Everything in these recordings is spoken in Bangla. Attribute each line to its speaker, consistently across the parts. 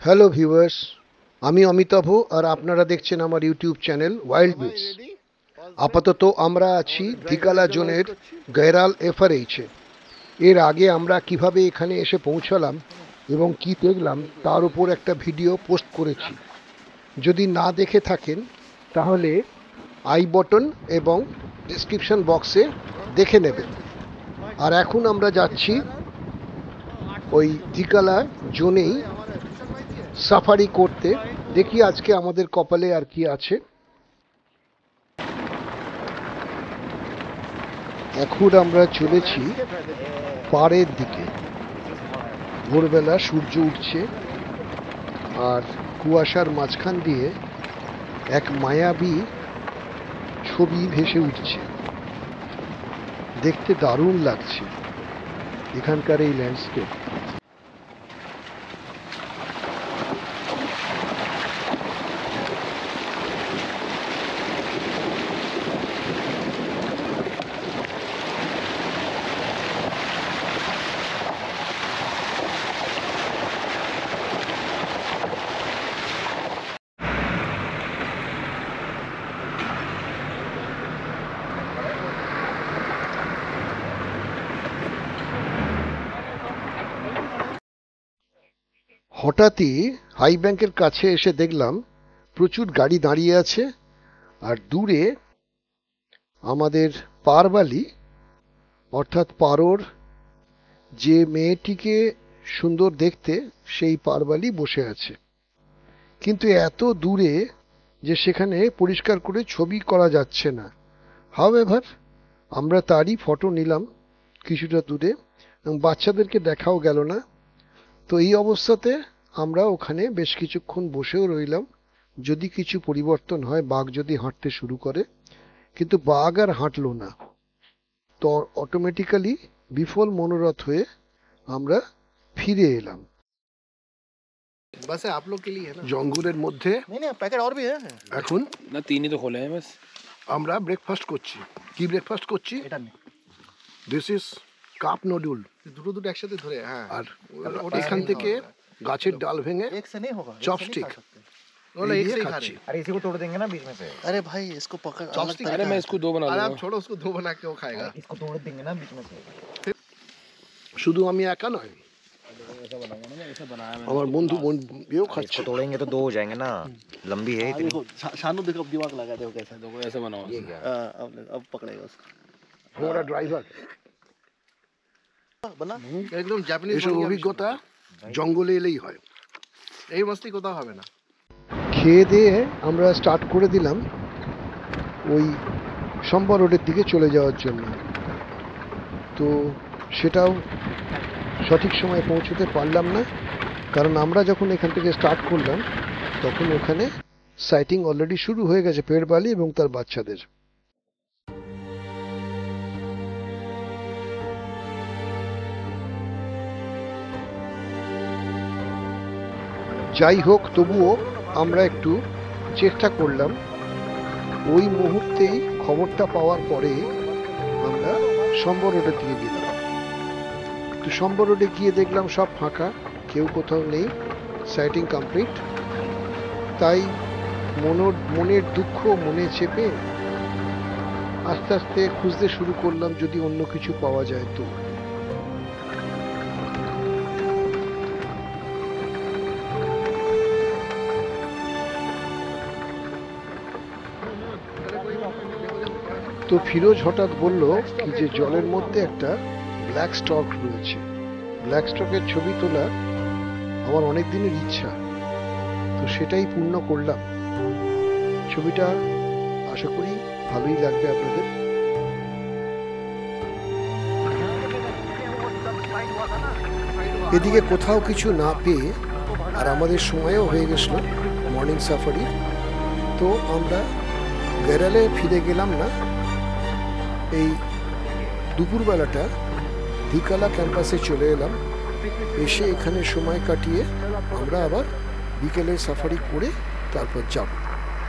Speaker 1: হ্যালো ভিউয়ার্স, আমি অমিতাভ আর আপনারা দেখছেন আমার ইউটিউব চ্যানেল ওয়াইল্ড বিটস। আপাতত আমরা আছি দিকালা জোনের গৈরাল এফআরএইচে। এর আগে আমরা কিভাবে এখানে এসে পৌঁছালাম এবং কি দেখলাম তার উপর একটা ভিডিও পোস্ট করেছি। যদি না দেখে থাকেন তাহলে আই বটন এবং ডেসক্রিপশন বক্সে দেখে নেবেন। আর এখন আমরা যাচ্ছি ওই দিকালা জোনেই সাফারি করতে। দেখি আজকে আমাদের কপালে আর কি আছে। এখন আমরা চলেছি পাড়ের দিকে। ভোরবেলা সূর্য উঠছে আর কুয়াশার মাঝখান দিয়ে এক মায়াবী ছবি ভেসে উঠছে। দেখতে দারুণ লাগছে এখানকার এই ল্যান্ডস্কেপ। হঠাৎই হাই ব্যাংকের কাছে এসে দেখলাম প্রচুর গাড়ি দাঁড়িয়ে আছে আর দূরে আমাদের পারবালি অর্থাৎ পারোর যে মেয়েটিকে সুন্দর দেখতে সেই পারবালি বসে আছে, কিন্তু এত দূরে যে সেখানে পরিষ্কার করে ছবি করা যাচ্ছে না। হাউএভার আমরা তারই ফটো নিলাম কিছুটা দূরে এবং বাচ্চাদেরকে দেখাও গেল না। তো এই অবস্থাতে আমরা ওখানে বেশ কিছুক্ষণ বসেও রইলাম, যদি কিছু পরিবর্তন হয়, বাঘ যদি হাঁটতে শুরু করে। কিন্তু বাঘ আর হাঁটলো না। তো অটোমেটিক্যালি বিফল মনোরথ হয়ে আমরা ফিরে এলাম।
Speaker 2: बस है आप लोग के लिए है ना।
Speaker 1: জঙ্গলের মধ্যে
Speaker 2: नहीं नहीं पैकेट और भी है
Speaker 1: এখন
Speaker 3: ना, 3 ही तो खोले हैं बस।
Speaker 1: আমরা ব্রেকফাস্ট করছি। কি ব্রেকফাস্ট করছি?
Speaker 2: এটা নেই,
Speaker 1: দিস ইজ কাপ নুডল।
Speaker 2: দুটো দুটো একসাথে ধরে হ্যাঁ।
Speaker 1: আর
Speaker 2: ওটা
Speaker 1: এখান
Speaker 2: नहीं
Speaker 1: থেকে
Speaker 2: होगा।
Speaker 1: গাছের ডাল ভেঙে
Speaker 2: एक से नहीं होगा, एक से नहीं
Speaker 1: चॉपस्टिक
Speaker 2: खा सकते। बोला एक से ही खा
Speaker 1: खाচ্ছি।
Speaker 2: रहे।
Speaker 4: अरे इसी को तोड़ देंगे ना बीच में से।
Speaker 2: अरे भाई इसको पकड़ अलग
Speaker 1: चॉपस्टिक
Speaker 3: अरे मैं इसको 2 बना
Speaker 2: अरे आप
Speaker 3: दूंगा।
Speaker 2: छोड़ो, उसको दो बना के वो खाएगा।
Speaker 4: इसको तोड़ देंगे ना बीच में से।
Speaker 1: শুধু আমি একা নয়,
Speaker 3: ऐसा बनाऊंगा ना, ऐसा बनाया मैंने।
Speaker 1: আমার বন্ধু বোনও খাচ্ছে।
Speaker 4: इसको तोड़ेंगे तो दो हो जाएंगे ना, लंबी है इतनी।
Speaker 2: देखो शानू देखो अब दिमाग लगा देखो कैसा।
Speaker 3: देखो ऐसे बनाओ।
Speaker 4: ये क्या?
Speaker 2: अब पकड़ेगा उसको।
Speaker 1: ঘোড়া ড্রাইভার।
Speaker 2: बना एकदम जापानीज
Speaker 1: এসব অভিজ্ঞতা জঙ্গলে এলেই হয়।
Speaker 2: এই মস্তি কোথাও হবে না।
Speaker 1: খেয়ে দিয়ে আমরা স্টার্ট করে দিলাম ওই সম্বর রোডের দিকে চলে যাওয়ার জন্য। তো সেটাও সঠিক সময়ে পৌঁছতে পারলাম না, কারণ আমরা যখন এখান থেকে স্টার্ট করলাম তখন ওখানে সাইটিং অলরেডি শুরু হয়ে গেছে পেড়বালি এবং তার বাচ্চাদের। যাই হোক, তবুও আমরা একটু চেষ্টা করলাম। ওই মুহূর্তেই খবরটা পাওয়ার পরে আমরা সম্বর রোডের দিকে গেলাম। তো সম্বর রোডে গিয়ে দেখলাম সব ফাঁকা, কেউ কোথাও নেই, সাইটিং কমপ্লিট। তাই মনের দুঃখ মনে চেপে আস্তে আস্তে খুঁজতে শুরু করলাম যদি অন্য কিছু পাওয়া যায় তো। তো ফিরোজ হঠাৎ বলল কি যে জলের মধ্যে একটা ব্ল্যাক স্টক রয়েছে। ব্ল্যাক স্টকের ছবি তোলা আমার অনেক দিনের ইচ্ছা, তো সেটাই পূর্ণ করলাম। ছবিটা আশা করি ভালোই লাগবে আপনাদের। এদিকে কোথাও কিছু না পেয়ে আর আমাদের সময়ও হয়ে গেছিল মর্নিং সাফারি, তো আমরা গৈরালে ফিরে গেলাম না। এই দুপুরবেলাটা দিকালা ক্যাম্পাসে চলে এলাম। এসে এখানে সময় কাটিয়ে আমরা আবার বিকেলে সাফারি করে তারপর যাব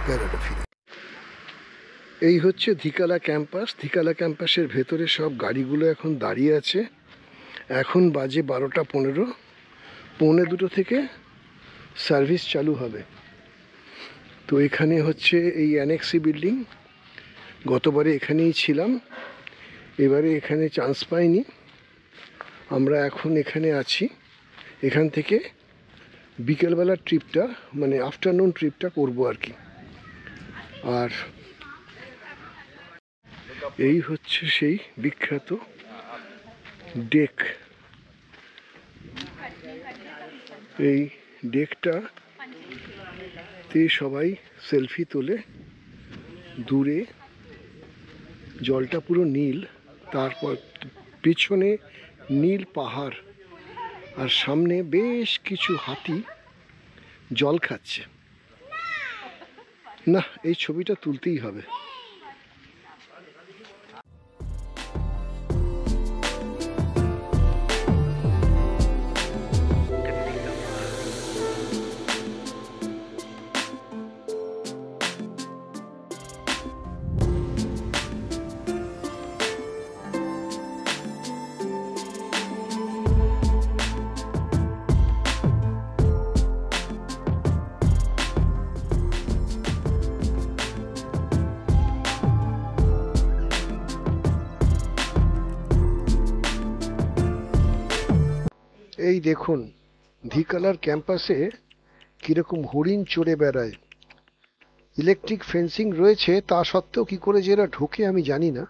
Speaker 1: গৈরালে ফিরে। এই হচ্ছে ধিকালা ক্যাম্পাস। ধিকালা ক্যাম্পাসের ভেতরে সব গাড়িগুলো এখন দাঁড়িয়ে আছে। এখন বাজে 12টা 15। 1:45 থেকে সার্ভিস চালু হবে। তো এখানে হচ্ছে এই অ্যানেক্সি বিল্ডিং, গতবারে এখানেই ছিলাম, এবারে এখানে চান্স পাইনি, আমরা এখন এখানে আছি। এখান থেকে বিকেলবেলার ট্রিপটা মানে আফটারনুন ট্রিপটা করবো আর কি। আর এই হচ্ছে সেই বিখ্যাত ডেক। এই ডেকটাতে সবাই সেলফি তোলে, দূরে জলটা পুরো নীল, তারপর পেছনে নীল পাহাড়, আর সামনে বেশ কিছু হাতি জল খাচ্ছে। না, এই ছবিটা তুলতেই হবে। এই দেখুন ধিকালার ক্যাম্পাসে কিরকম হরিণ চড়ে বেড়ায়। ইলেকট্রিক ফেন্সিং রয়েছে, তা সত্ত্বেও কি করে যে এরা ঢোকে আমি জানি না,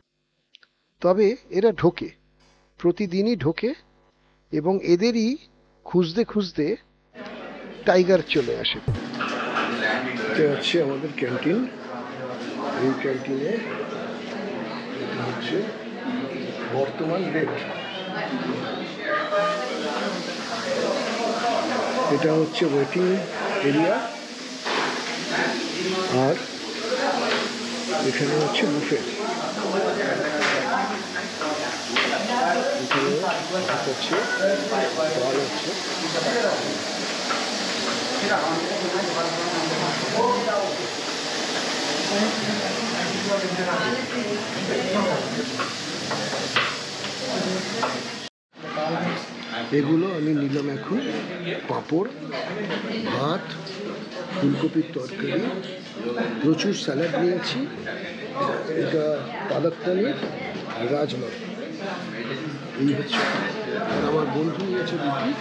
Speaker 1: তবে এরা ঢোকে, প্রতিদিনই ঢোকে, এবং এদেরই খুঁজতে খুঁজতে টাইগার চলে আসে। এটা হচ্ছে আমাদের ক্যান্টিন। এই ক্যান্টিনে এটা হচ্ছে বর্তমান রেট। এটা হচ্ছে ওয়েটিং এরিয়া, আর এখানে হচ্ছে বুফে। এখানে হচ্ছে ডাল হচ্ছে, এগুলো আমি নিলাম এখন। পাঁপড়, ভাত, ফুলকপির তরকারি, প্রচুর স্যালাড নিয়েছি, এটা পালক পনির আর রাজমা, এই হচ্ছে। আর আমার বন্ধু নিয়েছে রুটি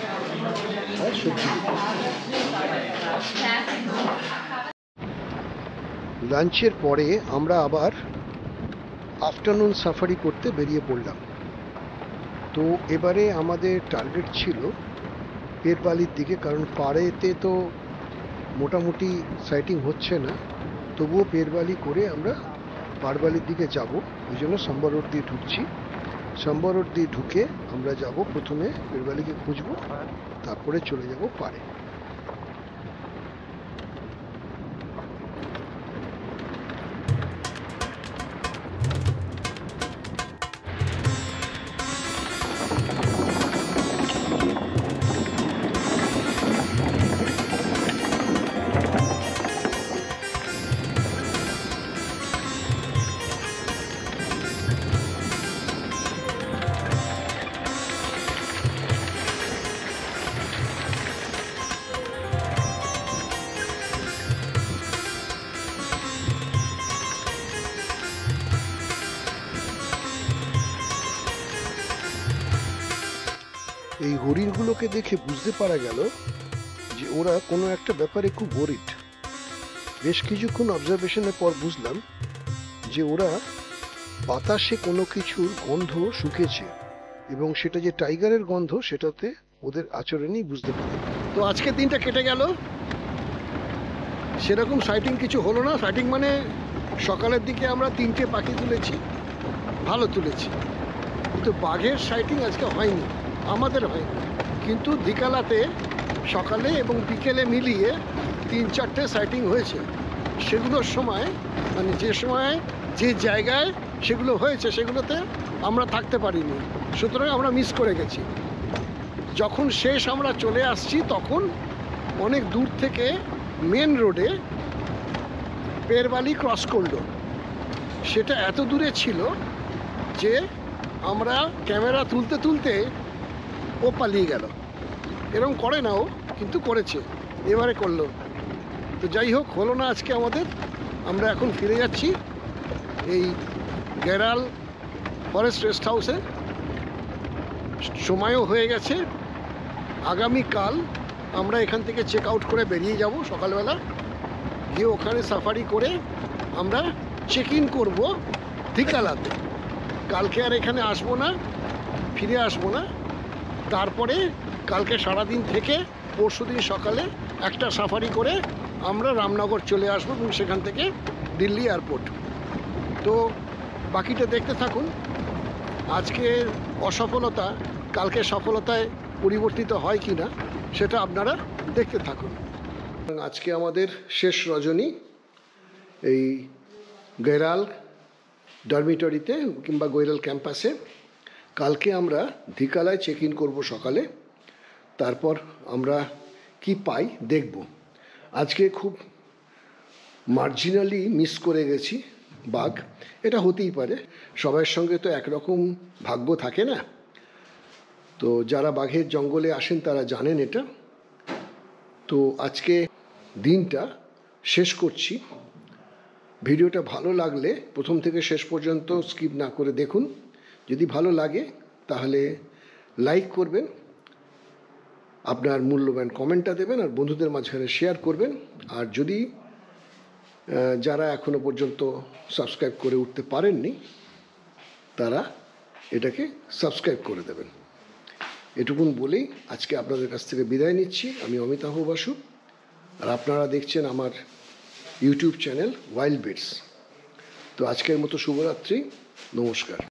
Speaker 1: আর সবজি। লাঞ্চের পরে আমরা আবার আফটারনুন সাফারি করতে বেরিয়ে পড়লাম। তো এবারে আমাদের টার্গেট ছিল পেরবালির দিকে, কারণ পাড়েতে তো মোটামুটি সাইটিং হচ্ছে না, তবুও পেরবালি করে আমরা পাড়বালির দিকে যাব। ওই জন্য সম্বর রোড দিয়ে ঢুকছি। সম্বর রোড দিয়ে ঢুকে আমরা যাব, প্রথমে পেরবালিকে খুঁজবো, তারপরে চলে যাব পাড়ে। এই হরিণগুলোকে দেখে বুঝতে পারা গেল যে ওরা কোনো একটা ব্যাপারে খুব ওরিড। বেশ কিছুক্ষণ অবজারভেশনের পর বুঝলাম যে ওরা বাতাসে কোনো কিছুর গন্ধ শুকেছে, এবং সেটা যে টাইগারের গন্ধ সেটাতে ওদের আচরণেই বুঝতে পারে। তো আজকের দিনটা কেটে গেল, সেরকম সাইটিং কিছু হলো না। সাইটিং মানে সকালের দিকে আমরা 3টে পাখি তুলেছি, ভালো তুলেছি, কিন্তু বাঘের সাইটিং আজকে হয়নি, আমাদের হয়নি। কিন্তু ধিকালাতে সকালে এবং বিকেলে মিলিয়ে 3-4টে সাইটিং হয়েছে। সেগুলোর সময় মানে যে সময় যে জায়গায় সেগুলো হয়েছে সেগুলোতে আমরা থাকতে পারিনি, সুতরাং আমরা মিস করে গেছি। যখন শেষ আমরা চলে আসছি তখন অনেক দূর থেকে মেন রোডে পেরবালি ক্রস করলো। সেটা এত দূরে ছিল যে আমরা ক্যামেরা তুলতে তুলতে ও পালিয়ে গেল। এরকম করে না ও, কিন্তু করেছে। এবারে করলো। তো যাই হোক, হলো না আজকে আমাদের। আমরা এখন ফিরে যাচ্ছি এই গেরাল ফরেস্ট রেস্ট হাউসে। সময়ও হয়ে গেছে। আগামীকাল আমরা এখান থেকে চেক আউট করে বেরিয়ে যাব সকালবেলা, গিয়ে ওখানে সাফারি করে আমরা চেক ইন করবো ধিকালাতে। কালকে আর এখানে আসবো না, ফিরে আসবো না। তারপরে কালকে সারাদিন থেকে পরশুদিন সকালে একটা সাফারি করে আমরা রামনগর চলে আসবো এবং সেখান থেকে দিল্লি এয়ারপোর্ট। তো বাকিটা দেখতে থাকুন। আজকের অসফলতা কালকে সফলতায় পরিবর্তিত হয় কি না সেটা আপনারা দেখতে থাকুন। আজকে আমাদের শেষ রজনী এই গৈরাল ডরমিটরিতে কিংবা গৈরাল ক্যাম্পাসে। কালকে আমরা ধিকালায় চেক ইন করবো সকালে, তারপর আমরা কি পাই দেখব। আজকে খুব মার্জিনালি মিস করে গেছি বাঘ, এটা হতেই পারে, সবার সঙ্গে তো একরকম ভাগ্য থাকে না। তো যারা বাঘের জঙ্গলে আসেন তারা জানেন এটা। তো আজকে দিনটা শেষ করছি। ভিডিওটা ভালো লাগলে প্রথম থেকে শেষ পর্যন্ত স্কিপ না করে দেখুন। যদি ভালো লাগে তাহলে লাইক করবেন, আপনার মূল্যবান কমেন্টটা দেবেন আর বন্ধুদের মাঝখানে শেয়ার করবেন। আর যদি যারা এখনো পর্যন্ত সাবস্ক্রাইব করে উঠতে পারেননি তারা এটাকে সাবস্ক্রাইব করে দেবেন। এটুকুন বলেই আজকে আপনাদের কাছ থেকে বিদায় নিচ্ছি। আমি অমিতাভ বাসু, আর আপনারা দেখছেন আমার ইউটিউব চ্যানেল ওয়াইল্ড বিটস। তো আজকের মতো শুভরাত্রি, নমস্কার।